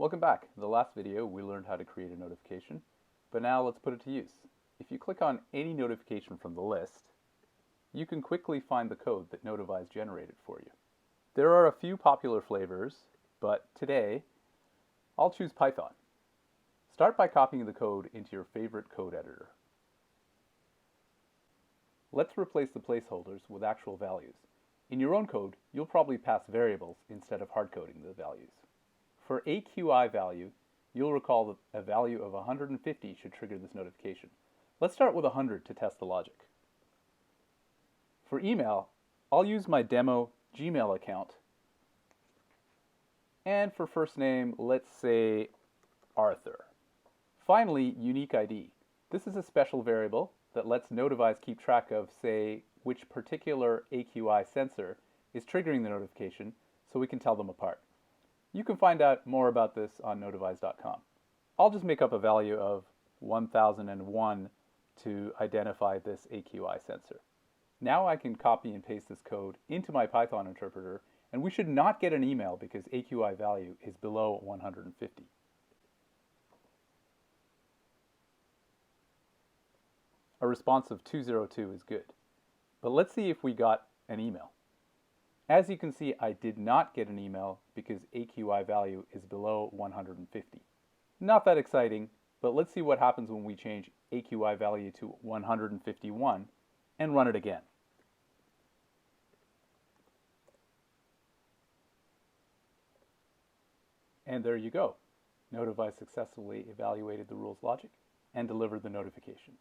Welcome back. In the last video, we learned how to create a notification, but now let's put it to use. If you click on any notification from the list, you can quickly find the code that Notivize generated for you. There are a few popular flavors, but today, I'll choose Python. Start by copying the code into your favorite code editor. Let's replace the placeholders with actual values. In your own code, you'll probably pass variables instead of hard-coding the values. For AQI value, you'll recall that a value of 150 should trigger this notification. Let's start with 100 to test the logic. For email, I'll use my demo Gmail account. And for first name, let's say Arthur. Finally, unique ID. This is a special variable that lets Notivize keep track of, say, which particular AQI sensor is triggering the notification so we can tell them apart. You can find out more about this on notivize.com. I'll just make up a value of 1001 to identify this AQI sensor. Now I can copy and paste this code into my Python interpreter, and we should not get an email because AQI value is below 150. A response of 202 is good. But let's see if we got an email. As you can see, I did not get an email because AQI value is below 150. Not that exciting, but let's see what happens when we change AQI value to 151 and run it again. And there you go. Notivize successfully evaluated the rule's logic and delivered the notification.